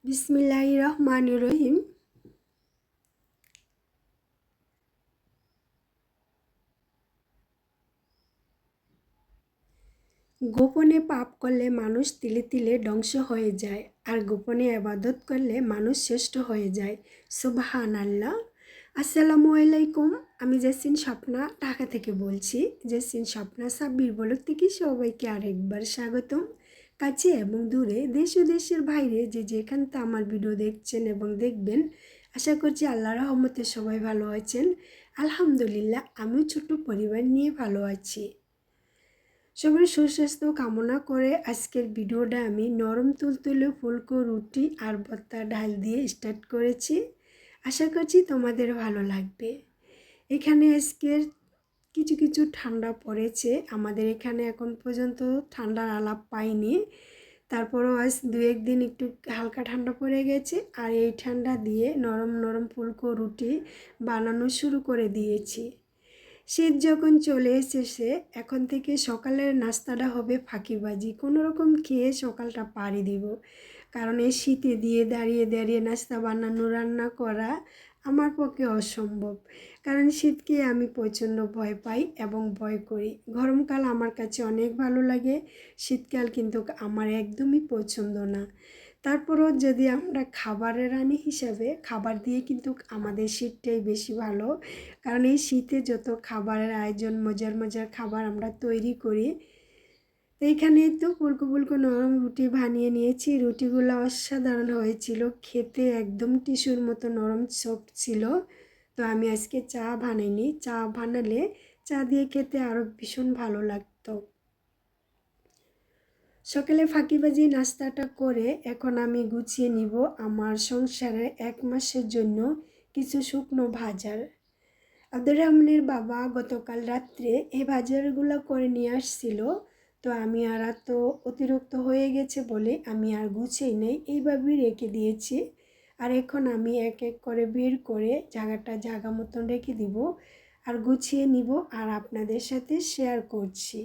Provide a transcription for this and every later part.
বিসমিল্লাহির রহমানির রহিম। গোপনে পাপ করলে মানুষ তিলে তিলে ধ্বংস হয়ে যায়, আর গোপনে ইবাদত করলে মানুষ শ্রেষ্ঠ হয়ে যায়। সুবহানাল্লাহ। আসসালামু আলাইকুম। আমি জেসিন স্বপ্না ঢাকা থেকে বলছি। জেসিন স্বপ্না সাব্বির ব্লগ থেকে সবাইকে আরেকবার স্বাগতম। কাছে এবং দূরে, দেশ ও দেশের বাইরে যে যেখান থেকে আমার ভিডিও দেখছেন এবং দেখবেন, আশা করছি আল্লাহর রহমতে সবাই ভালো আছেন। আলহামদুলিল্লাহ, আমিও ছোট্ট পরিবার নিয়ে ভালো আছি। সবার সুস্বাস্থ্য কামনা করে আজকের ভিডিওটা আমি নরম তুলতুলে ফুলকো রুটি আর ভর্তা ডাল দিয়ে স্টার্ট করেছি। আশা করছি তোমাদের ভালো লাগবে। এখানে আজকের কিছু কিছু ঠান্ডা পড়েছে, আমাদের এখানে এখন পর্যন্ত ঠান্ডার আলাপ পাইনি। তারপরও আজ দু একদিন একটু হালকা ঠান্ডা পড়ে গেছে, আর এই ঠান্ডা দিয়ে নরম নরম ফুলকো রুটি বানানো শুরু করে দিয়েছি। শীত যখন চলে এসেছে, এখন থেকে সকালের নাস্তাটা হবে ফাঁকিবাজি, কোনো রকম খেয়ে সকালটা পাড়ি দিব। কারণ এই শীতে দিয়ে দাঁড়িয়ে দাঁড়িয়ে নাস্তা বানানো রান্না করা আমার পক্ষে অসম্ভব। কারণ শীতকে আমি প্রচণ্ড ভয় পাই এবং ভয় করি। গরমকাল আমার কাছে অনেক ভালো লাগে, শীতকাল কিন্তু আমার একদমই পছন্দ না। তারপরও যদি আমরা খাবারের রানী হিসাবে, খাবার দিয়ে কিন্তু আমাদের শীতটাই বেশি ভালো। কারণ এই শীতে যত খাবারের আয়োজন, মজার মজার খাবার আমরা তৈরি করি। তো এইখানে তো ফুলকো ফুলকো নরম রুটি বানিয়ে নিয়েছি। রুটিগুলো অসাধারণ হয়েছিল, খেতে একদম টিস্যুর মতো নরম সফট ছিল। তো আমি আজকে চা বানাইনি, চা বানালে চা দিয়ে খেতে আরও ভীষণ ভালো লাগতো। সকালে ফাঁকিবাজি নাস্তাটা করে এখন আমি গুছিয়ে নিব আমার সংসারে 1 মাসের জন্য কিছু শুকনো বাজার। আব্দুর রহমানের বাবা গতকাল রাত্রে এই বাজারগুলো করে নিয়ে আসছিল। তো আমি আর তো অতিরিক্ত হয়ে গেছে বলে আমি আর গুছিয়ে নেই, এইভাবেই রেখে দিয়েছি। আর এখন আমি এক এক করে বের করে জায়গা মতন রেখে দিব আর গুছিয়ে নিব, আর আপনাদের সাথে শেয়ার করছি।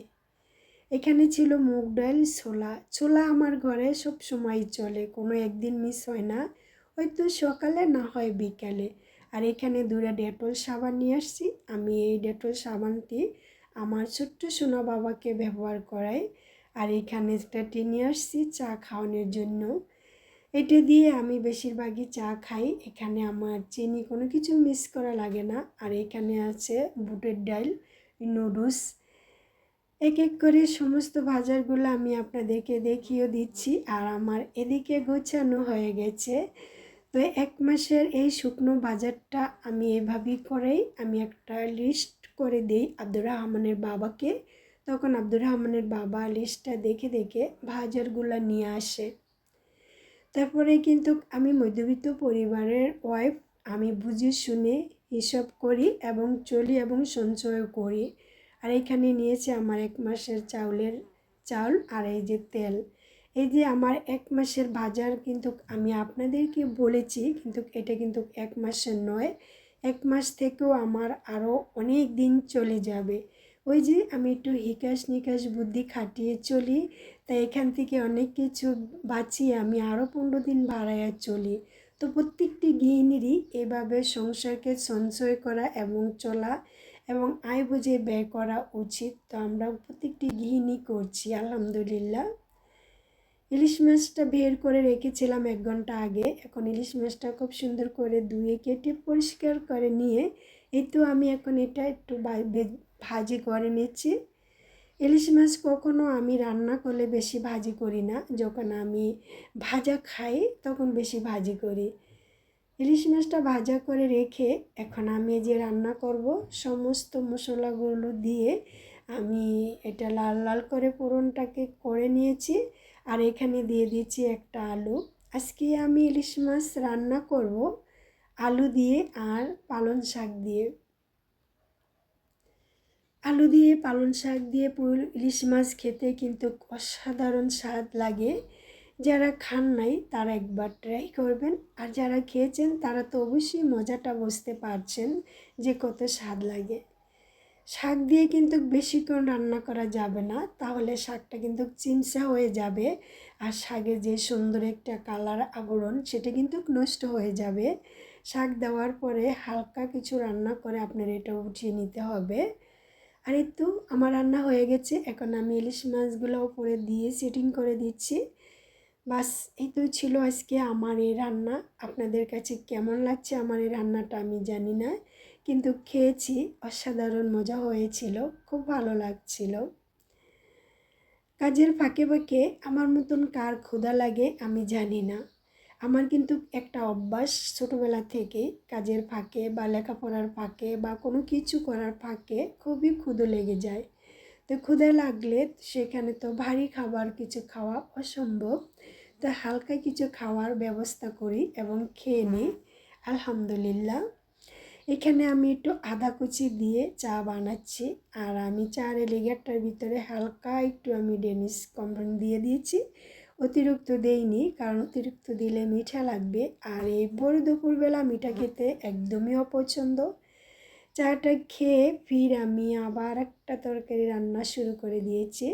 এখানে ছিল মুগ ডাল, ছোলা। ছোলা আমার ঘরে সব সময় চলে, কোনো একদিন মিস হয় না, হয়তো সকালে না হয় বিকালে। আর এখানে 2টা ডেটল সাবান নিয়ে আসছি। আমি এই ডেটল সাবানটি আমার ছোট্ট সোনা বাবাকে ব্যবহার করাই। আর এখানে একটা টি নিয়ে আসছি চা খাওয়ানোর জন্য। এটা দিয়ে আমি বেশিরভাগই চা খাই। এখানে আমার চিনি কোনো কিছু মিস করা লাগে না। আর এখানে আছে বুটের ডাল, নুডলস। এক এক করে সমস্ত বাজারগুলো আমি আপনাদেরকে দেখিয়ে দিচ্ছি। আর আমার এদিকে গোছানো হয়ে গেছে। তো 1 মাসের এই শুকনো বাজারটা আমি এভাবেই করেই আমি একটা লিস্ট করে দিই আব্দুর রহমানের বাবাকে। তখন আব্দুর রহমানের বাবা লিস্টটা দেখে দেখে বাজারগুলো নিয়ে আসে। তারপরে কিন্তু আমি মধ্যবিত্ত পরিবারের ওয়াইফ, আমি বুঝে শুনে হিসাব করি এবং চলি এবং সঞ্চয় করি। আর এখানে নিয়েছে আমার 1 মাসের চাউল আর এই যে তেল। এই যে আমার 1 মাসের বাজার কিন্তু আমি আপনাদেরকে বলেছি, কিন্তু এটা কিন্তু 1 মাসের নয়, 1 মাস থেকেও আমার আরও অনেক দিন চলে যাবে। ওই যে আমি একটু হিকাস নিকাশ বুদ্ধি খাটিয়ে চলি, তাই এখান থেকে অনেক কিছু বাঁচিয়ে আমি আরও 15 দিন বাড়াইয়া চলি। তো প্রত্যেকটি গৃহিণীরই এভাবে সংসারকে সঞ্চয় করা এবং চলা এবং আয় বুঝে ব্যয় করা উচিত। তো আমরা প্রত্যেকটি গৃহিণী করছি আলহামদুলিল্লাহ। ইলিশ মাছটা বের করে রেখেছিলাম 1 ঘন্টা আগে। এখন ইলিশ মাছটা খুব সুন্দর করে ধুয়ে কেটে পরিষ্কার করে নিয়ে এই তো আমি এখন এটা একটু ভাজি করে নিচ্ছি। ইলিশ মাছ কখনো আমি রান্না করলে বেশি ভাজি করি না, যখন আমি ভাজা খাই তখন বেশি ভাজি করি। ইলিশ মাছটা ভাজা করে রেখে এখন আমি যে রান্না করব, সমস্ত মশলাগুলো দিয়ে আমি এটা লাল লাল করে ফোড়নটাকে করে নিয়েছি। আর এখানে দিয়ে দিয়েছি একটা আলু। আজকে আমি ইলিশ মাছ রান্না করব আলু দিয়ে আর পালং শাক দিয়ে। আলু দিয়ে পালং শাক দিয়ে ইলিশ মাছ খেতে কিন্তু অসাধারণ স্বাদ লাগে। যারা খান নাই তারা একবার ট্রাই করবেন, আর যারা খেয়েছেন তারা তো অবশ্যই মজাটা বুঝতে পারছেন যে কত স্বাদ লাগে। শাক দিয়ে কিন্তু বেশিক্ষণ রান্না করা যাবে না, তাহলে শাকটা কিন্তু চিমসা হয়ে যাবে আর শাকের যে সুন্দর একটা কালার আবরণ সেটা কিন্তু নষ্ট হয়ে যাবে। শাক দেওয়ার পরে হালকা কিছু রান্না করে আপনার এটা উঠিয়ে নিতে হবে। আর এই তো আমার রান্না হয়ে গেছে, এখন আমি ইলিশ মাছগুলো উপরে দিয়ে সেটিং করে দিচ্ছি। বাস, এই তো ছিল আজকে আমার এই রান্না। আপনাদের কাছে কেমন লাগছে আমার এই রান্নাটা আমি জানি না, কিন্তু খেয়েছি, অসাধারণ মজা হয়েছিল, খুব ভালো লাগছিল। কাজের ফাঁকে ফাঁকে আমার মতন কার ক্ষুধা লাগে আমি জানি না। আমার কিন্তু একটা অভ্যাস ছোটোবেলা থেকে, কাজের ফাঁকে বা লেখাপড়ার ফাঁকে বা কোনো কিছু করার ফাঁকে খুবই ক্ষুধা লেগে যায়। তো ক্ষুধা লাগলে সেখানে তো ভারী খাবার কিছু খাওয়া অসম্ভব, তো হালকা কিছু খাওয়ার ব্যবস্থা করি এবং খেয়ে নিই। আলহামদুলিল্লাহ, এখানে আমি একটু আদা কুচি দিয়ে চা বানাচ্ছি, আর আমি চার এলিগেটটার ভিতরে হালকা একটু আমি ডেনিশ কম্পাউন্ড দিয়ে দিয়েছি। অতিরিক্ত দেইনি, কারণ অতিরিক্ত দিলে মিঠা লাগবে, আর এই ভোর দুপুরবেলা মিঠা খেতে একদমই অপছন্দ। চাটা খেয়ে ফির আমি আবার একটা তরকারি রান্না শুরু করে দিয়েছি।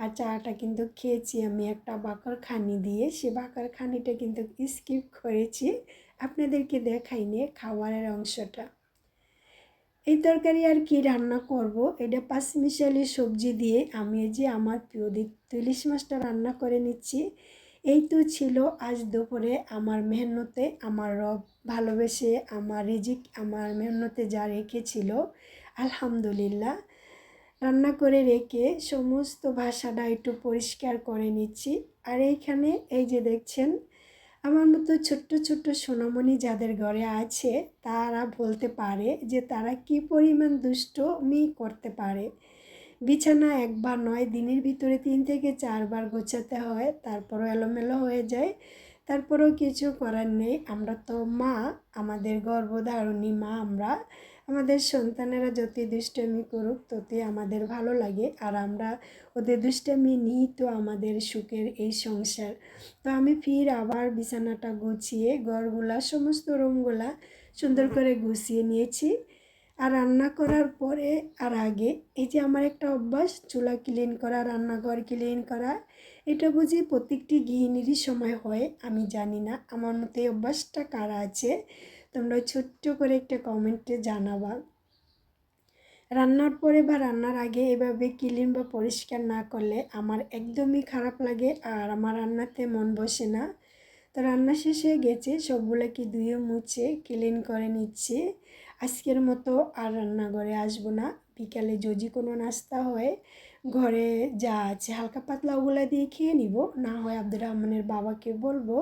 আর চাটা কিন্তু খেয়েছি আমি একটা বাঁকার খানি দিয়ে, সে বাঁকার খানিটা কিন্তু স্কিপ করেছি, আপনাদেরকে দেখাইনি খাবারের অংশটা। এই তরকারি আর কি রান্না করব, এটা পাঁচমিশালি সবজি দিয়ে আমি যে আমার প্রিয় ইলিশ মাছটা রান্না করে নিচ্ছি। এই তো ছিল আজ দুপুরে আমার মেহনতে, আমার রব ভালোবেসে আমার রিজিক আমার মেহনতে যা রেখেছিল, আলহামদুলিল্লাহ। রান্না করে রেখে সমস্ত ভাষাটা একটু পরিষ্কার করে নিচ্ছি। আর এইখানে এই যে দেখছেন, আমার মতো ছোট্ট ছোট্ট সোনামণি যাদের ঘরে আছে তারা বলতে পারে যে তারা কি পরিমাণ দুষ্টুমি করতে পারে। বিছানা একবার নয়, দিনের ভিতরে 3 থেকে 4 বার গোছাতে হয়, তারপরও এলোমেলো হয়ে যায়। তারপরেও কিছু করার নেই, আমরা তো মা, আমাদের গর্ভধারণী মা আমরা। আমাদের সন্তানেরা যতই দুষ্টামি করুক ততই আমাদের ভালো লাগে, আর আমরা ওদের দুষ্টামি নিই তো আমাদের সুখের এই সংসার। তো আমি ফির আবার বিছানাটা গুছিয়ে ঘরগুলা সমস্ত রুমগুলা সুন্দর করে গুছিয়ে নিয়েছি। আর রান্না করার পরে আর আগে এই যে আমার একটা অভ্যাস, চুলা ক্লিন করা, রান্নাঘর ক্লিন করা, এটা বুঝি প্রত্যেকটি গৃহিণীরই সময় হয়, আমি জানি না আমার মতো এই অভ্যাসটা কারা আছে, তোমরা ছোট্ট করে একটা কমেন্টে জানাবা। রান্নার পরে বা রান্নার আগে এভাবে ক্লিন বা পরিষ্কার না করলে আমার একদমই খারাপ লাগে, আর আমার রান্নাতে মন বসে না। তো রান্না শেষ হয়ে গেছে, সবগুলোকে ধুয়ে মুছে ক্লিন করে নিচ্ছি। আজকের মতো আর রান্নাঘরে আসবো না, বিকালে যদি কোনো নাস্তা হয় ঘরে যা আছে হালকা পাতলা ওগুলো দিয়ে খেয়ে নিব, না হয় আব্দুর রহমানের বাবাকে বলবো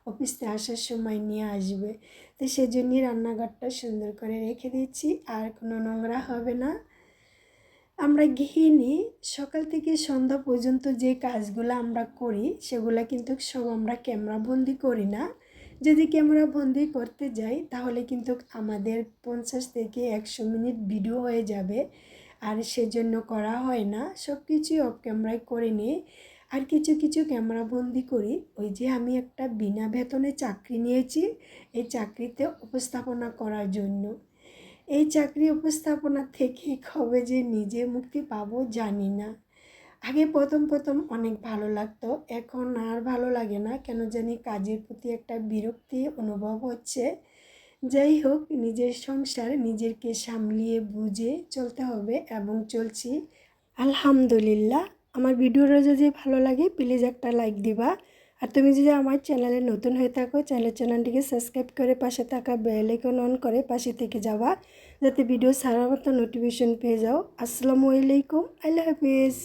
অফিসে আসার সময় নিয়ে আসবে। তো সেজন্যই রান্নাঘরটা সুন্দর করে রেখে দিচ্ছি, আর কোনো নোংরা হবে না। আমরা গৃহিণী সকাল থেকে সন্ধ্যা পর্যন্ত যে কাজগুলো আমরা করি সেগুলো কিন্তু সব আমরা ক্যামেরাবন্দি করি না। যদি ক্যামেরাবন্দি করতে যাই তাহলে কিন্তু আমাদের 50 থেকে 100 মিনিট ভিডিও হয়ে যাবে, আর সেজন্য করা হয় না, সব কিছুই অফ ক্যামেরায় করে নিই। আর কিছু কিছু ক্যামেরাবন্দি করি, ওই যে আমি একটা বিনা বেতনে চাকরি নিয়েছি এই চাকরিতে উপস্থাপনা করার জন্য। এই চাকরি উপস্থাপনা থেকে কবে যে নিজে মুক্তি পাবো জানি না। আগে প্রথম প্রথম অনেক ভালো লাগতো, এখন আর ভালো লাগে না, কেন জানি কাজের প্রতি একটা বিরক্তি অনুভব হচ্ছে। যাই হোক, নিজের সংসার নিজেকে সামলিয়ে বুঝে চলতে হবে এবং চলছি আলহামদুলিল্লাহ। আমার ভিডিওটা যদি ভালো লাগে প্লিজ একটা লাইক দিবা, আর তুমি যদি আমার চ্যানেলে নতুন হয়ে থাকো চ্যানেলটিকে সাবস্ক্রাইব করে পাশে থাকা বেল আইকন অন করে পাশে থেকে যাওয়া, যাতে ভিডিও ছাড়ার মতো নোটিফিকেশন পেয়ে যাও। আসসালামু আলাইকুম, আল্লাহ হাফিজ।